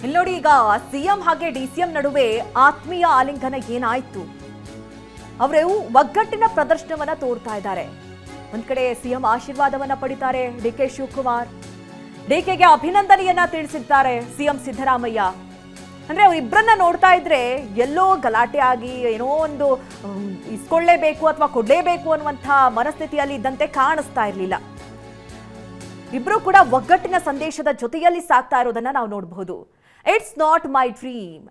ಇಲ್ಲಿ ನೋಡಿ, ಈಗ ಸಿಎಂ ಹಾಗೆ ಡಿಸಿಎಂ ನಡುವೆ ಆತ್ಮೀಯ ಆಲಿಂಗನ ಏನಾಯ್ತು? ಅವರು ಒಗ್ಗಟ್ಟಿನ ಪ್ರದರ್ಶನವನ್ನ ತೋರ್ತಾ ಇದ್ದಾರೆ. ಒಂದ್ ಕಡೆ ಸಿಎಂ ಆಶೀರ್ವಾದವನ್ನ ಪಡಿತಾರೆ ಡಿಕೆ ಶಿವಕುಮಾರ್, ಡಿಕೆಗೆ ಅಭಿನಂದನೆಯನ್ನ ತಿಳಿಸಿದ್ದಾರೆ ಸಿಎಂ ಸಿದ್ದರಾಮಯ್ಯ. ಅಂದ್ರೆ ಅವರಿಬ್ಬರನ್ನ ನೋಡ್ತಾ ಇದ್ರೆ ಎಲ್ಲೋ ಗಲಾಟೆ ಆಗಿ ಏನೋ ಒಂದು ಇಸ್ಕೊಳ್ಳೇಬೇಕು ಅಥವಾ ಕೊಡ್ಲೇಬೇಕು ಅನ್ನುವಂಥ ಮನಸ್ಥಿತಿಯಲ್ಲಿ ಇದ್ದಂತೆ ಕಾಣಿಸ್ತಾ ಇರಲಿಲ್ಲ. ಇಬ್ರು ಕೂಡ ಒಗ್ಗಟ್ಟಿನ ಸಂದೇಶದ ಜೊತೆಯಲ್ಲಿ ಸಾಕ್ತಾ ಇರೋದನ್ನ ನಾವು ನೋಡಬಹುದು. It's not my dream,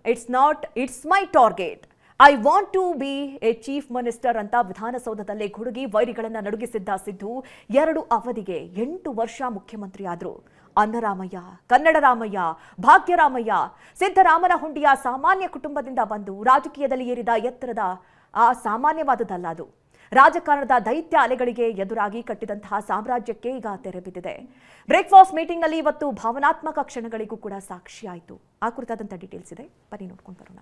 it's my target, I want to be a chief minister ಅಂತ ವಿಧಾನಸೌಧದಲ್ಲೇ ಗುಡುಗಿ ವೈರಿಗಳನ್ನ ನಡುಗಿಸಿದ್ದ ಸಿದ್ದು 2 ಅವಧಿಗೆ 8 ವರ್ಷ ಮುಖ್ಯಮಂತ್ರಿ ಆದ್ರು. ಅನ್ನರಾಮಯ್ಯ, ಕನ್ನಡರಾಮಯ್ಯ, ಭಾಗ್ಯರಾಮಯ್ಯ, ಸಿದ್ದರಾಮನ ಹುಂಡಿಯ ಸಾಮಾನ್ಯ ಕುಟುಂಬದಿಂದ ಬಂದು ರಾಜಕೀಯದಲ್ಲಿ ಏರಿದ ಎತ್ತರದ ಆ ಸಾಮಾನ್ಯವಾದದ್ದಲ್ಲ ಅದು. ರಾಜಕಾರಣದ ದೈತ್ಯ ಅಲೆಗಳಿಗೆ ಎದುರಾಗಿ ಕಟ್ಟಿದಂತಹ ಸಾಮ್ರಾಜ್ಯಕ್ಕೆ ಈಗ ತೆರೆ ಬಿದ್ದಿದೆ. ಬ್ರೇಕ್ಫಾಸ್ಟ್ ಮೀಟಿಂಗ್ನಲ್ಲಿ ಇವತ್ತು ಭಾವನಾತ್ಮಕ ಕ್ಷಣಗಳಿಗೂ ಕೂಡ ಸಾಕ್ಷಿಯಾಯಿತು. ಆ ಕುರಿತಾದಂಥ ಡೀಟೇಲ್ಸ್ ಇದೆ, ಬನ್ನಿ ನೋಡ್ಕೊಂಡು ಬರೋಣ.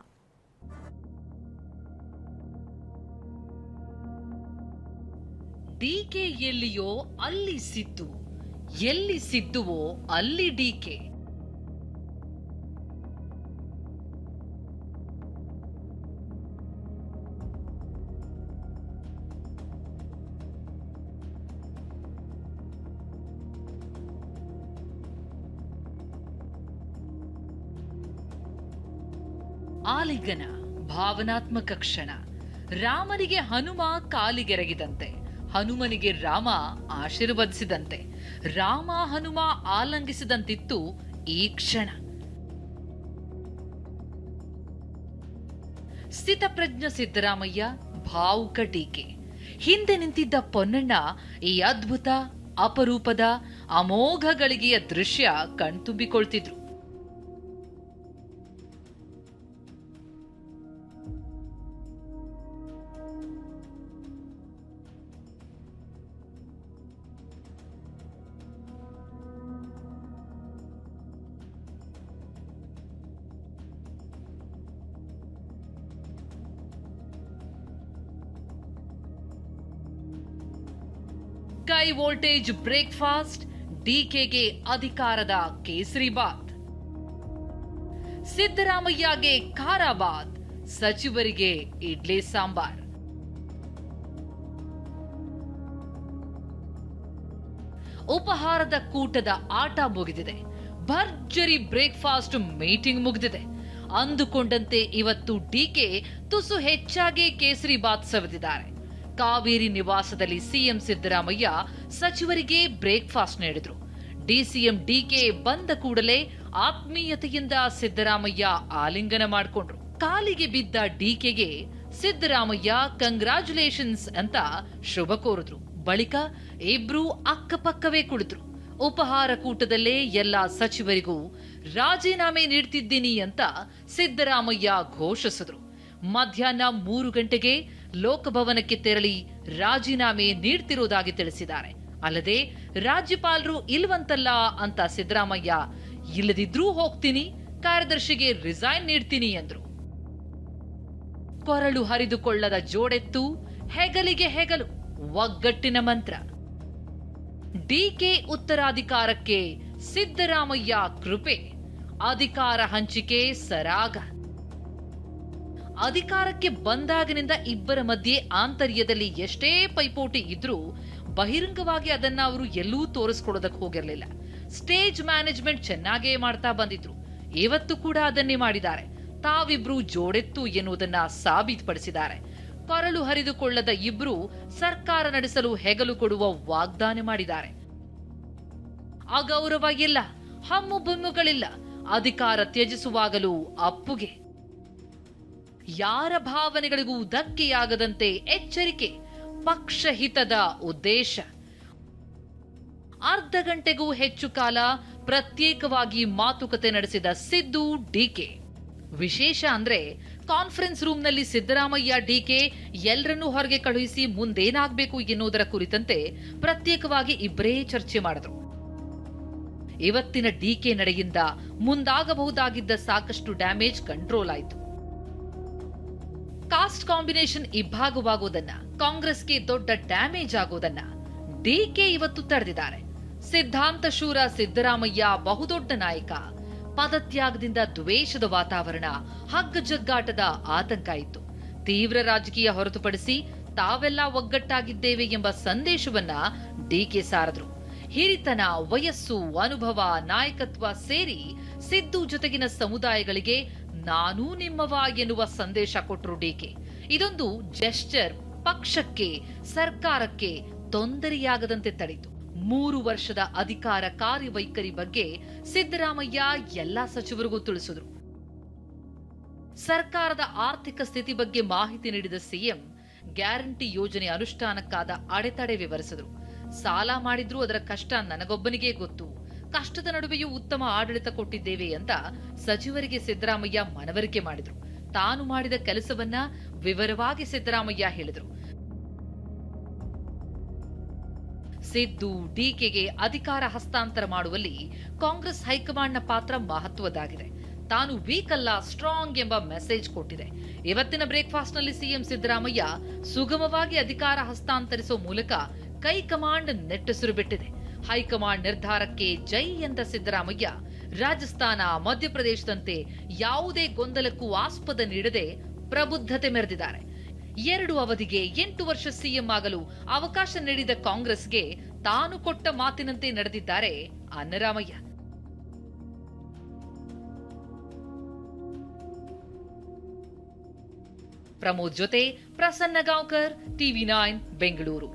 ಡಿಕೆ ಎಲ್ಲಿಯೋ ಅಲ್ಲಿ ಸಿದ್ದು, ಎಲ್ಲಿ ಸಿದ್ದುವೋ ಅಲ್ಲಿ ಡಿಕೆ. ಆಲಿಂಗನ ಭಾವನಾತ್ಮಕ ಕ್ಷಣ. ರಾಮನಿಗೆ ಹನುಮ ಕಾಲಿಗೆರಗಿದಂತೆ, ಹನುಮನಿಗೆ ರಾಮ ಆಶೀರ್ವದಿಸಿದಂತೆ, ರಾಮ ಹನುಮ ಆಲಂಗಿಸಿದಂತಿತ್ತು ಈ ಕ್ಷಣ. ಸ್ಥಿತಪ್ರಜ್ಞ ಸಿದ್ದರಾಮಯ್ಯ, ಭಾವುಕ ಡಿಕೆ. ಹಿಂದೆ ನಿಂತಿದ್ದ ಪೊನ್ನಣ್ಣ ಈ ಅದ್ಭುತ, ಅಪರೂಪದ, ಅಮೋಘ ಗಳಿಗೆಯ ದೃಶ್ಯ ಕಣ್ತುಂಬಿಕೊಳ್ತಿದ್ರು. ಕೈ ವೋಲ್ಟೇಜ್ ಬ್ರೇಕ್ಫಾಸ್ಟ್, ಡಿಕೆಗೆ ಅಧಿಕಾರದ ಕೇಸರಿಬಾತ್, ಸಿದ್ದರಾಮಯ್ಯಗೆ ಖಾರಾಬಾತ್, ಸಚಿವರಿಗೆ ಇಡ್ಲಿ ಸಾಂಬಾರ್. ಉಪಹಾರದ ಕೂಟದ ಆಟ ಮುಗಿದಿದೆ. ಭರ್ಜರಿ ಬ್ರೇಕ್ಫಾಸ್ಟ್ ಮೀಟಿಂಗ್ ಮುಗಿದಿದೆ. ಅಂದುಕೊಂಡಂತೆ ಇವತ್ತು ಡಿಕೆ ತುಸು ಹೆಚ್ಚಾಗಿ ಕೇಸರಿಬಾತ್ ಸವಿದಿದ್ದಾರೆ. ಕಾವೇರಿ ನಿವಾಸದಲ್ಲಿ ಸಿಎಂ ಸಿದ್ದರಾಮಯ್ಯ ಸಚಿವರಿಗೆ ಬ್ರೇಕ್ಫಾಸ್ಟ್ ನೀಡಿದ್ರು. ಡಿಸಿಎಂ ಡಿಕೆ ಬಂದ ಕೂಡಲೇ ಆತ್ಮೀಯತೆಯಿಂದ ಸಿದ್ದರಾಮಯ್ಯ ಆಲಿಂಗನ ಮಾಡಿಕೊಂಡ್ರು. ಕಾಲಿಗೆ ಬಿದ್ದ ಡಿಕೆಗೆ ಸಿದ್ದರಾಮಯ್ಯ ಕಂಗ್ರಾಚುಲೇಷನ್ಸ್ ಅಂತ ಶುಭ ಕೋರಿದ್ರು. ಬಳಿಕ ಇಬ್ರು ಅಕ್ಕಪಕ್ಕವೇ ಕುಳಿತರು. ಉಪಹಾರ ಕೂಟದಲ್ಲೇ ಎಲ್ಲಾ ಸಚಿವರಿಗೂ ರಾಜೀನಾಮೆ ನೀಡ್ತಿದ್ದೀನಿ ಅಂತ ಸಿದ್ದರಾಮಯ್ಯ ಘೋಷಿಸಿದ್ರು. ಮಧ್ಯಾಹ್ನ 3 ಗಂಟೆಗೆ ಲೋಕಭವನಕ್ಕೆ ತೆರಳಿ ರಾಜೀನಾಮೆ ನೀಡ್ತಿರುವುದಾಗಿ ತಿಳಿಸಿದ್ದಾರೆ. ಅಲ್ಲದೆ ರಾಜ್ಯಪಾಲರು ಇಲ್ವಂತಲ್ಲ ಅಂತ ಸಿದ್ದರಾಮಯ್ಯ, ಇಲ್ಲದಿದ್ರೂ ಹೋಗ್ತೀನಿ, ಕಾರ್ಯದರ್ಶಿಗೆ ರಿಸೈನ್ ನೀಡ್ತೀನಿ ಎಂದ್ರು. ಕೊರಳು ಹರಿದುಕೊಳ್ಳದ ಜೋಡೆತ್ತು, ಹೆಗಲಿಗೆ ಹೆಗಲು, ಒಗ್ಗಟ್ಟಿನ ಮಂತ್ರ. ಡಿಕೆ ಉತ್ತರಾಧಿಕಾರಕ್ಕೆ ಸಿದ್ದರಾಮಯ್ಯ ಕೃಪೆ, ಅಧಿಕಾರ ಹಂಚಿಕೆ ಸರಾಗ. ಅಧಿಕಾರಕ್ಕೆ ಬಂದಾಗಿನಿಂದ ಇಬ್ಬರ ಮಧ್ಯೆ ಆಂತರ್ಯದಲ್ಲಿ ಎಷ್ಟೇ ಪೈಪೋಟಿ ಇದ್ರೂ ಬಹಿರಂಗವಾಗಿ ಅದನ್ನ ಅವರು ಎಲ್ಲೂ ತೋರಿಸ್ಕೊಡೋದಕ್ಕೆ ಹೋಗಿರಲಿಲ್ಲ. ಸ್ಟೇಜ್ ಮ್ಯಾನೇಜ್ಮೆಂಟ್ ಚೆನ್ನಾಗೇ ಮಾಡ್ತಾ ಬಂದಿದ್ರು. ಇವತ್ತು ಕೂಡ ಅದನ್ನೇ ಮಾಡಿದ್ದಾರೆ. ತಾವಿಬ್ರು ಜೋಡೆತ್ತು ಎನ್ನುವುದನ್ನ ಸಾಬೀತುಪಡಿಸಿದ್ದಾರೆ. ಕೊರಳು ಹರಿದುಕೊಳ್ಳದ ಇಬ್ರು ಸರ್ಕಾರ ನಡೆಸಲು ಹೆಗಲು ಕೊಡುವ ವಾಗ್ದಾನ ಮಾಡಿದ್ದಾರೆ. ಅಗೌರವ ಇಲ್ಲ, ಹಮ್ಮು ಬೊಮ್ಮುಗಳಿಲ್ಲ, ಅಧಿಕಾರ ತ್ಯಜಿಸುವಾಗಲೂ ಅಪ್ಪುಗೆ. ಯಾರ ಭಾವನೆಗಳಿಗೂ ಧಕ್ಕೆಯಾಗದಂತೆ ಎಚ್ಚರಿಕೆ, ಪಕ್ಷ ಹಿತದ ಉದ್ದೇಶ. ಅರ್ಧ ಗಂಟೆಗೂ ಹೆಚ್ಚು ಕಾಲ ಪ್ರತ್ಯೇಕವಾಗಿ ಮಾತುಕತೆ ನಡೆಸಿದ ಸಿದ್ದು ಡಿಕೆ. ವಿಶೇಷ ಅಂದ್ರೆ ಕಾನ್ಫರೆನ್ಸ್ ರೂಮ್ನಲ್ಲಿ ಸಿದ್ದರಾಮಯ್ಯ ಡಿಕೆ ಎಲ್ಲರನ್ನೂ ಹೊರಗೆ ಕಳುಹಿಸಿ ಮುಂದೇನಾಗಬೇಕು ಎನ್ನುವುದರ ಕುರಿತಂತೆ ಪ್ರತ್ಯೇಕವಾಗಿ ಇಬ್ಬರೇ ಚರ್ಚೆ ಮಾಡಿದ್ರು. ಇವತ್ತಿನ ಡಿಕೆ ನಡೆಯಿಂದ ಮುಂದಾಗಬಹುದಾಗಿದ್ದ ಸಾಕಷ್ಟು ಡ್ಯಾಮೇಜ್ ಕಂಟ್ರೋಲ್ ಆಯಿತು. ಕಾಸ್ಟ್ ಕಾಂಬಿನೇಷನ್ ಇಬ್ಬಾಗವಾಗುವುದನ್ನ, ಕಾಂಗ್ರೆಸ್ಗೆ ದೊಡ್ಡ ಡ್ಯಾಮೇಜ್ ಆಗುವುದನ್ನ ಡಿಕೆ ಇವತ್ತು ತಡೆದಿದ್ದಾರೆ. ಸಿದ್ಧಾಂತ ಶೂರ ಸಿದ್ದರಾಮಯ್ಯ ಬಹುದೊಡ್ಡ ನಾಯಕ, ಪದತ್ಯಾಗದಿಂದ ದ್ವೇಷದ ವಾತಾವರಣ, ಹಗ್ಗಜಗ್ಗಾಟದ ಆತಂಕ ಇತ್ತು. ತೀವ್ರ ರಾಜಕೀಯ ಹೊರತುಪಡಿಸಿ ತಾವೆಲ್ಲ ಒಗ್ಗಟ್ಟಾಗಿದ್ದೇವೆ ಎಂಬ ಸಂದೇಶವನ್ನ ಡಿಕೆ ಸಾರಿದ್ರು. ಹಿರಿತನ, ವಯಸ್ಸು, ಅನುಭವ, ನಾಯಕತ್ವ ಸೇರಿ ಸಿದ್ದು ಜೊತೆಗಿನ ಸಮುದಾಯಗಳಿಗೆ ನಾನೂ ನಿಮ್ಮವ ಎನ್ನುವ ಸಂದೇಶ ಕೊಟ್ಟರು ಡಿಕೆ. ಇದೊಂದು ಜೆಸ್ಚರ್ ಪಕ್ಷಕ್ಕೆ, ಸರ್ಕಾರಕ್ಕೆ ತೊಂದರೆಯಾಗದಂತೆ ತಡೆಯಿತು. 3 ವರ್ಷದ ಅಧಿಕಾರ ಕಾರ್ಯವೈಖರಿ ಬಗ್ಗೆ ಸಿದ್ದರಾಮಯ್ಯ ಎಲ್ಲಾ ಸಚಿವರಿಗೂ ತಿಳಿಸಿದ್ರು. ಸರ್ಕಾರದ ಆರ್ಥಿಕ ಸ್ಥಿತಿ ಬಗ್ಗೆ ಮಾಹಿತಿ ನೀಡಿದ ಸಿಎಂ ಗ್ಯಾರಂಟಿ ಯೋಜನೆ ಅನುಷ್ಠಾನಕ್ಕಾದ ಅಡೆತಡೆ ವಿವರಿಸಿದ್ರು. ಸಾಲ ಮಾಡಿದ್ರೂ ಅದರ ಕಷ್ಟ ನನಗೊಬ್ಬನಿಗೆ ಗೊತ್ತು, ಕಷ್ಟದ ನಡುವೆಯೂ ಉತ್ತಮ ಆಡಳಿತ ಕೊಟ್ಟಿದ್ದೇವೆ ಅಂತ ಸಚಿವರಿಗೆ ಸಿದ್ದರಾಮಯ್ಯ ಮನವರಿಕೆ ಮಾಡಿದ್ರು. ತಾನು ಮಾಡಿದ ಕೆಲಸವನ್ನ ವಿವರವಾಗಿ ಸಿದ್ದರಾಮಯ್ಯ ಹೇಳಿದ್ರು. ಸಿದ್ದು, ಡಿಕೆಗೆ ಅಧಿಕಾರ ಹಸ್ತಾಂತರ ಮಾಡುವಲ್ಲಿ ಕಾಂಗ್ರೆಸ್ ಹೈಕಮಾಂಡ್ನ ಪಾತ್ರ ಮಹತ್ವದ್ದಾಗಿದೆ. ತಾನು ವೀಕ್ ಅಲ್ಲ, ಸ್ಟ್ರಾಂಗ್ ಎಂಬ ಮೆಸೇಜ್ ಕೊಟ್ಟಿದೆ. ಇವತ್ತಿನ ಬ್ರೇಕ್ಫಾಸ್ಟ್ ನಲ್ಲಿ ಸಿಎಂ ಸಿದ್ದರಾಮಯ್ಯ ಸುಗಮವಾಗಿ ಅಧಿಕಾರ ಹಸ್ತಾಂತರಿಸುವ ಮೂಲಕ ಕೈಕಮಾಂಡ್ ನೆಟ್ಟುಸಿರು ಬಿಟ್ಟಿದೆ. ಹೈಕಮಾಂಡ್ ನಿರ್ಧಾರಕ್ಕೆ ಜೈ ಎಂದ ಸಿದ್ದರಾಮಯ್ಯ ರಾಜಸ್ಥಾನ, ಮಧ್ಯಪ್ರದೇಶದಂತೆ ಯಾವುದೇ ಗೊಂದಲಕ್ಕೂ ಆಸ್ಪದ ನೀಡದೆ ಪ್ರಬುದ್ಧತೆ ಮೆರೆದಿದ್ದಾರೆ. 2 ಅವಧಿಗೆ 8 ವರ್ಷ ಸಿಎಂ ಆಗಲು ಅವಕಾಶ ನೀಡಿದ ಕಾಂಗ್ರೆಸ್ಗೆ ತಾನು ಕೊಟ್ಟ ಮಾತಿನಂತೆ ನಡೆದಿದ್ದಾರೆ ಅನ್ನರಾಮಯ್ಯ. ಪ್ರಮೋದ್ ಜೊತೆ ಪ್ರಸನ್ನ ಗಾಂವ್ಕರ್, ಟಿವಿ9 ಬೆಂಗಳೂರು.